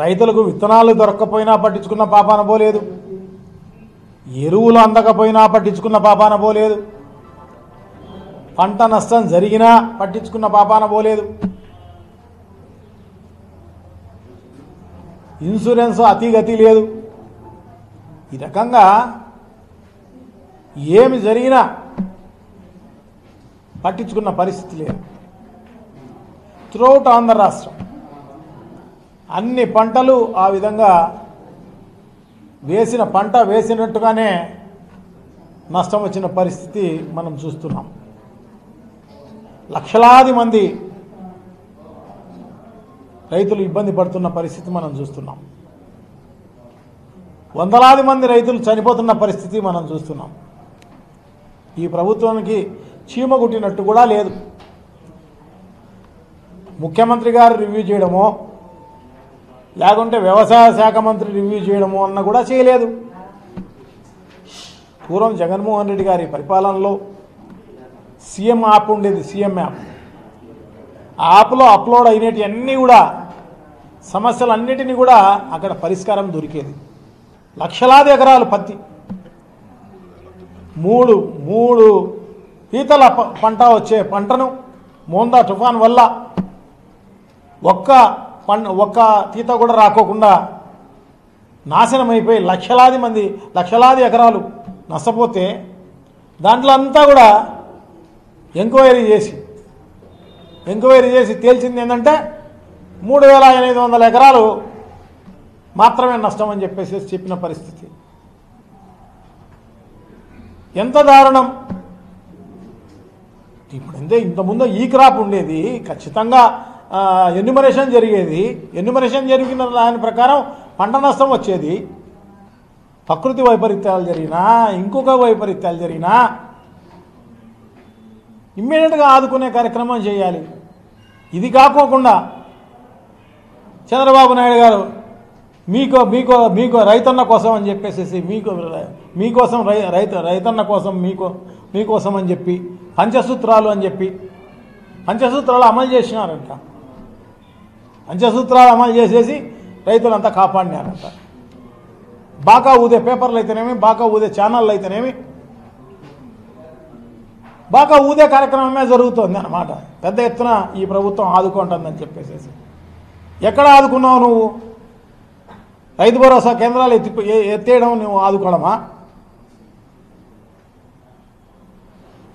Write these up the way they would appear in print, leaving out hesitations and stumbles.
రైతులకు విత్తనాలు దొరక్కపోయినా పట్టించుకున్న పాపాన పోలేదు, ఎరువులు అందకపోయినా పట్టించుకున్న పాపాన పోలేదు, పంట నష్టం జరిగినా పట్టించుకున్న పాపాన పోలేదు, ఇన్సూరెన్స్ అతిగతి లేదు. ఈ రకంగా ఏమి జరిగినా పట్టించుకున్న పరిస్థితి లేదు. త్రూఅవుట్ ఆంధ్ర రాష్ట్రం అన్ని పంటలు ఆ విధంగా వేసిన పంట వేసినట్టుగానే నష్టం వచ్చిన పరిస్థితి మనం చూస్తున్నాం. లక్షలాది మంది రైతులు ఇబ్బంది పడుతున్న పరిస్థితి మనం చూస్తున్నాం. వందలాది మంది రైతులు చనిపోతున్న పరిస్థితి మనం చూస్తున్నాం. ఈ ప్రభుత్వానికి చీమ కుట్టినట్టు కూడా లేదు. ముఖ్యమంత్రి గారు రివ్యూ చేయడమో లేకుంటే వ్యవసాయ శాఖ మంత్రి రివ్యూ చేయడమో అన్న కూడా చేయలేదు. పూర్వం జగన్మోహన్ రెడ్డి గారి పరిపాలనలో సీఎం యాప్ ఉండేది, సీఎం యాప్. ఆ యాప్లో అప్లోడ్ అయినవన్నీ కూడా సమస్యలన్నిటినీ కూడా అక్కడ పరిష్కారం దొరికేది. లక్షలాది ఎకరాలు పత్తి, మూడు పీతల పంట వచ్చే పంటను మోందా తుఫాన్ వల్ల ఒక్క తీత కూడా రాకోకుండా నాశనం అయిపోయి లక్షలాది ఎకరాలు నష్టపోతే దాంట్లో అంతా కూడా ఎంక్వైరీ చేసి తేల్చింది ఏంటంటే 3,800 ఎకరాలు మాత్రమే నష్టం అని చెప్పేసి చెప్పిన పరిస్థితి. ఎంత దారుణం! ఇప్పుడు ఇంతకుముందు ఈ క్రాప్ ఉండేది, ఖచ్చితంగా ఎన్యుమరేషన్ జరిగేది. ఎన్యుమరేషన్ జరిగిన దాని ప్రకారం పంట నష్టం వచ్చేది. ప్రకృతి వైపరీత్యాలు జరిగినా ఇంకొక వైపరీత్యాలు జరిగినా ఇమ్మీడియట్గా ఆదుకునే కార్యక్రమం చేయాలి. ఇది కాకోకుండా చంద్రబాబు నాయుడు గారు మీకు రైతన్న కోసం అని చెప్పేసి మీకోసం రైతన్న కోసం మీకోసం అని చెప్పి పంచసూత్రాలు అని చెప్పి పంచసూత్రాలు అమలు చేసినారంట. పంచసూత్రాలు అమలు చేసేసి రైతులంతా కాపాడినారంట. బాకా ఊదే పేపర్లు అయితేనేమి, బాకా ఊదే ఛానళ్ళు అయితేనేమి, బాగా ఊదే కార్యక్రమమే జరుగుతుంది అన్నమాట. పెద్ద ఎత్తున ఈ ప్రభుత్వం ఆదుకుంటుందని చెప్పేసి ఎక్కడ ఆదుకున్నావు నువ్వు? రైతు భరోసా కేంద్రాలు ఎత్తేయడం నువ్వు ఆదుకోవడమా?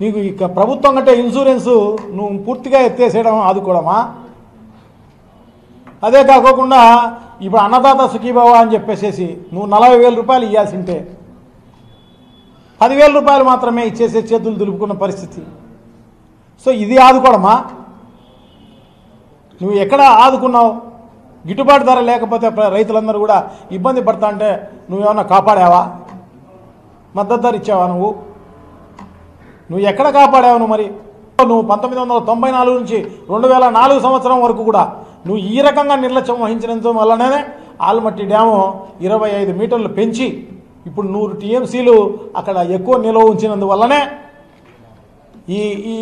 నీకు ఇక ప్రభుత్వం కంటే ఇన్సూరెన్సు నువ్వు పూర్తిగా ఎత్తేసేయడం ఆదుకోవడమా? అదే కాకోకుండా ఇప్పుడు అన్నదాత సుఖీభవ అని చెప్పేసి నువ్వు 40,000 రూపాయలు ఇవ్వాల్సింటే 10,000 రూపాయలు మాత్రమే ఇచ్చేసే చేతులు దులుపుకున్న పరిస్థితి. సో ఇది ఆదుకోవడమా? నువ్వు ఎక్కడ ఆదుకున్నావు? గిట్టుబాటు ధర లేకపోతే రైతులందరూ కూడా ఇబ్బంది పడతా అంటే నువ్వేమన్నా కాపాడావా? మద్దతు ధర ఇచ్చావా? నువ్వు ఎక్కడ కాపాడావు? మరి నువ్వు 1994 నుంచి 2004 సంవత్సరం వరకు కూడా నువ్వు ఈ రకంగా నిర్లక్ష్యం వహించినంత వల్లనే ఆల్మట్టి డ్యాము 25 మీటర్లు పెంచి ఇప్పుడు 100 టీఎంసీలు అక్కడ ఎక్కువ నిల్వ ఉంచినందువల్లనే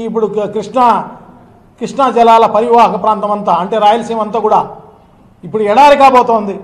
ఇప్పుడు కృష్ణా జలాల పరివాహక ప్రాంతం అంతా అంటే రాయలసీమ అంతా కూడా ఇప్పుడు ఎడారి కాబోతోంది.